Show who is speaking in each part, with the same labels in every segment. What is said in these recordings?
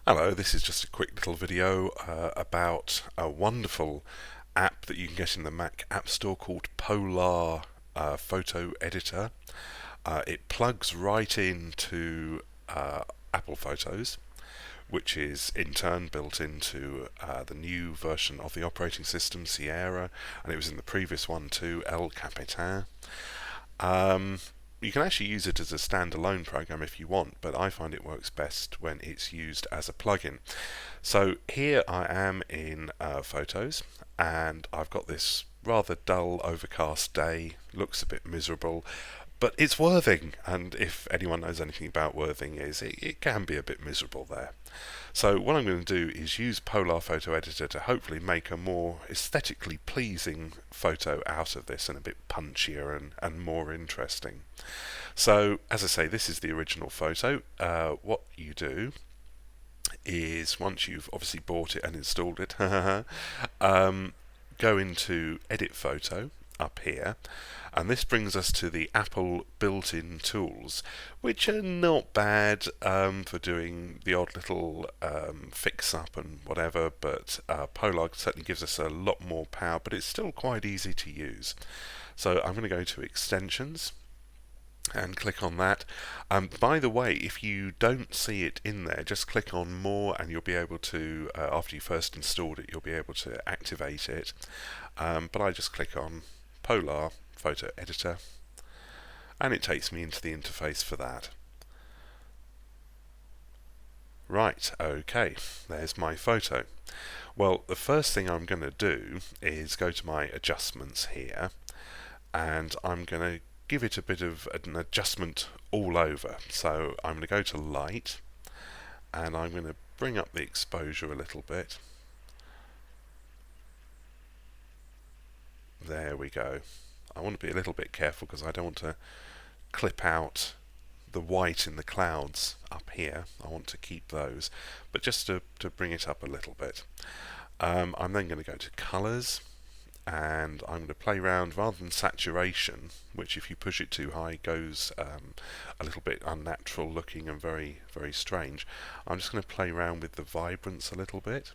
Speaker 1: Hello, this is just a quick little video about a wonderful app that you can get in the Mac App Store called Polarr Photo Editor. It plugs right into Apple Photos, which is in turn built into the new version of the operating system, Sierra, and it was in the previous one too, El Capitan. Um, you can actually use it as a standalone program if you want, but I find it works best when it's used as a plugin. So here I am in Photos, and I've got this rather dull, overcast day. Looks a bit miserable, but it's Worthing, and if anyone knows anything about Worthing, it can be a bit miserable there. So what I'm going to do is use Polarr Photo Editor to hopefully make a more aesthetically pleasing photo out of this, and a bit punchier and more interesting. So as I say, this is the original photo. What you do is, once you've obviously bought it and installed it, go into Edit Photo up here, and this brings us to the Apple built-in tools, which are not bad for doing the odd little fix-up and whatever, but Polarr certainly gives us a lot more power, but it's still quite easy to use. So I'm going to go to Extensions and click on that. By the way, if you don't see it in there, just click on More and you'll be able to, after you first installed it, you'll be able to activate it. But I just click on Polarr Photo Editor and it takes me into the interface for that. Right, okay, there's my photo. Well, the first thing I'm going to do is go to my adjustments here, and I'm going to give it a bit of an adjustment all over. So I'm going to go to Light, and I'm going to bring up the exposure a little bit. There we go. I want to be a little bit careful because I don't want to clip out the white in the clouds up here. I want to keep those, but just to bring it up a little bit. I'm then going to go to Colours, and I'm going to play around rather than saturation, which if you push it too high goes a little bit unnatural looking and very, very strange. I'm just going to play around with the vibrance a little bit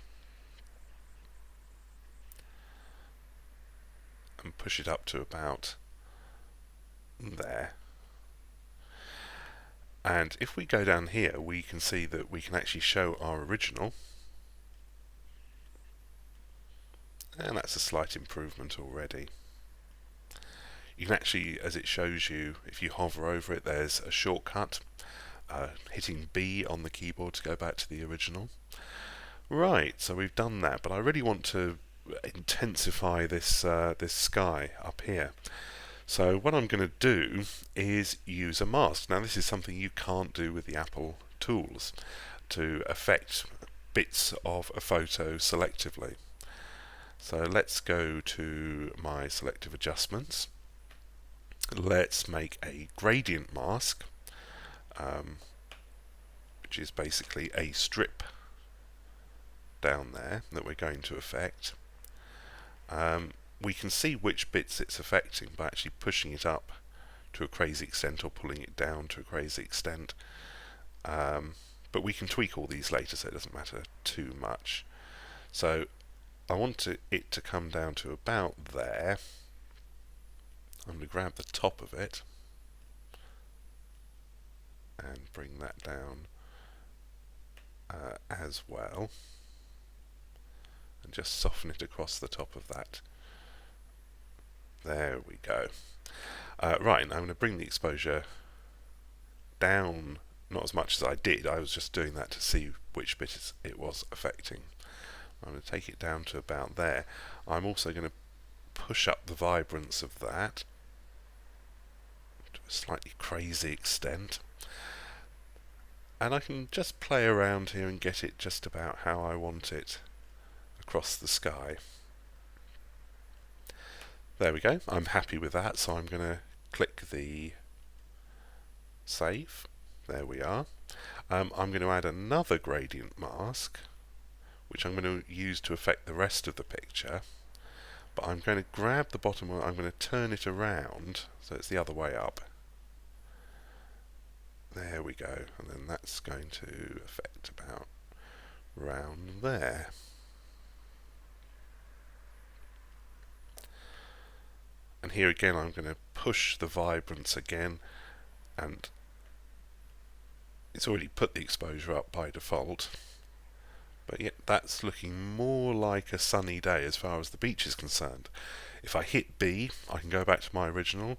Speaker 1: and push it up to about there. And if we go down here, we can see that we can actually show our original, and that's a slight improvement already. You can actually, as it shows you, if you hover over it, there's a shortcut, hitting B on the keyboard to go back to the original. Right, so we've done that, but I really want to intensify this this sky up here. So what I'm going to do is use a mask. Now this is something you can't do with the Apple tools to affect bits of a photo selectively. So let's go to my selective adjustments. Let's make a gradient mask, which is basically a strip down there that we're going to affect. We can see which bits it's affecting by actually pushing it up to a crazy extent or pulling it down to a crazy extent. But we can tweak all these later, so it doesn't matter too much. So I want it to come down to about there. I'm going to grab the top of it and bring that down as well, and just soften it across the top of that. There we go. Right, now I'm going to bring the exposure down, not as much as I did. I was just doing that to see which bit it was affecting. I'm going to take it down to about there. I'm also going to push up the vibrance of that to a slightly crazy extent. And I can just play around here and get it just about how I want it across the sky. There we go. I'm happy with that, so I'm going to click the Save. There we are. I'm going to add another gradient mask, which I'm going to use to affect the rest of the picture. But I'm going to grab the bottom one, I'm going to turn it around so it's the other way up. There we go, and then that's going to affect about round there. And here again I'm going to push the vibrance again, and it's already put the exposure up by default, but yet that's looking more like a sunny day as far as the beach is concerned. If I hit B, I can go back to my original.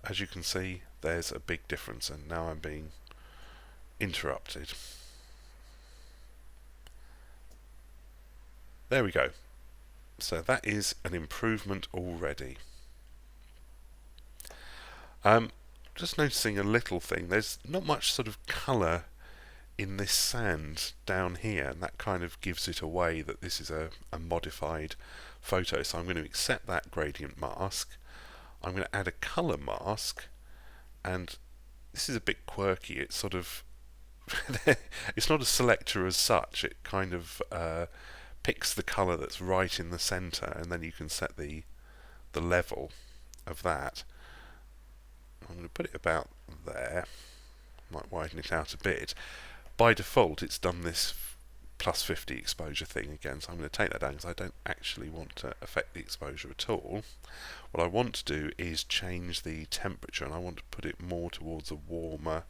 Speaker 1: As you can see, there's a big difference, and now I'm being interrupted. There we go. So that is an improvement already. Just noticing a little thing. There's not much sort of colour in this sand down here, and that kind of gives it away that this is a modified photo. So I'm going to accept that gradient mask. I'm going to add a colour mask, and this is a bit quirky. It's sort of it's not a selector as such. It kind of picks the colour that's right in the centre, and then you can set the level of that. I'm going to put it about there. Might widen it out a bit. By default, it's done this plus 50 exposure thing again, so I'm going to take that down because I don't actually want to affect the exposure at all. What I want to do is change the temperature, and I want to put it more towards a warmer.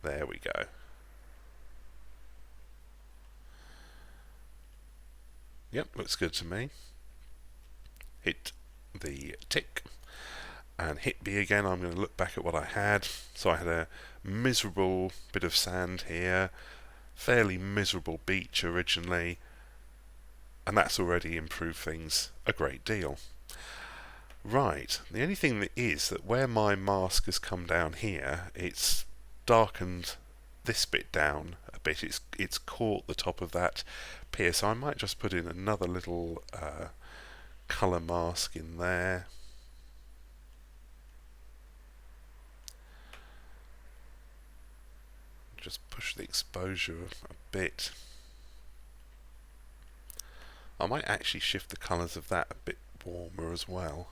Speaker 1: There we go. Yep, looks good to me. Hit the tick and hit B again. I'm going to look back at what I had. So I had a miserable bit of sand here, fairly miserable beach originally, and that's already improved things a great deal. Right, the only thing that is that where my mask has come down here, it's darkened this bit down a bit. It's caught the top of that pier, so I might just put in another little colour mask in there. Just push the exposure a bit. I might actually shift the colours of that a bit warmer as well.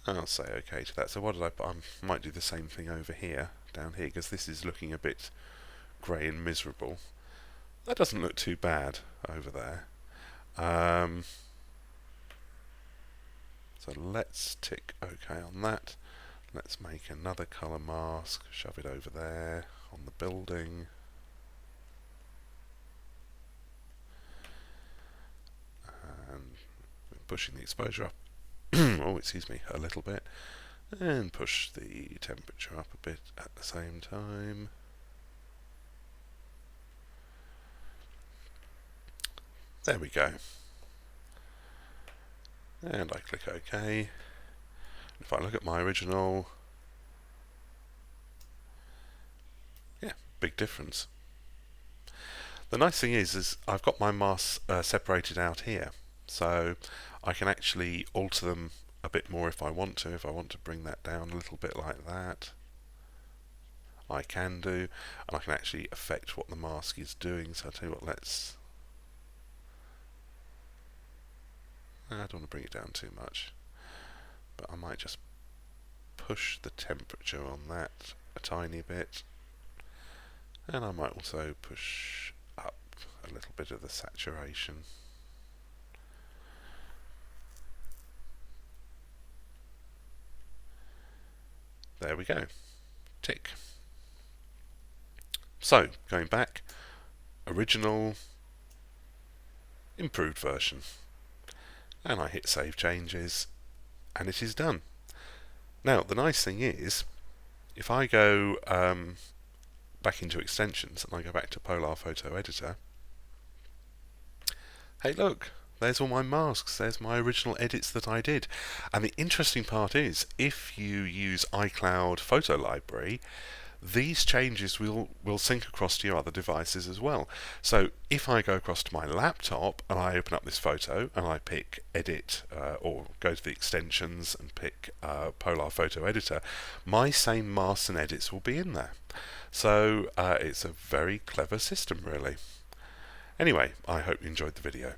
Speaker 1: I'll say OK to that. So what did I put? I might do the same thing over here, down here, because this is looking a bit grey and miserable. That doesn't look too bad over there. So let's tick OK on that. Let's make another colour mask, shove it over there on the building. And we're pushing the exposure up. Oh, excuse me, a little bit. And push the temperature up a bit at the same time. There we go. And I click OK. If I look at my original, yeah, big difference. The nice thing is I've got my masks separated out here, so I can actually alter them a bit more if I want to. If I want to bring that down a little bit like that, I can do, and I can actually affect what the mask is doing. So I'll tell you what, I don't want to bring it down too much, but I might just push the temperature on that a tiny bit, and I might also push up a little bit of the saturation. There we go. Tick. So, going back, original, improved version. And I hit Save Changes, and it is done. Now, the nice thing is, if I go back into extensions and I go back to Polarr Photo Editor, hey look, there's all my masks, there's my original edits that I did. And the interesting part is, if you use iCloud Photo Library, these changes will sync across to your other devices as well. So if I go across to my laptop and I open up this photo and I pick Edit or go to the extensions and pick Polarr Photo Editor, my same masks and edits will be in there. So it's a very clever system, really. Anyway, I hope you enjoyed the video.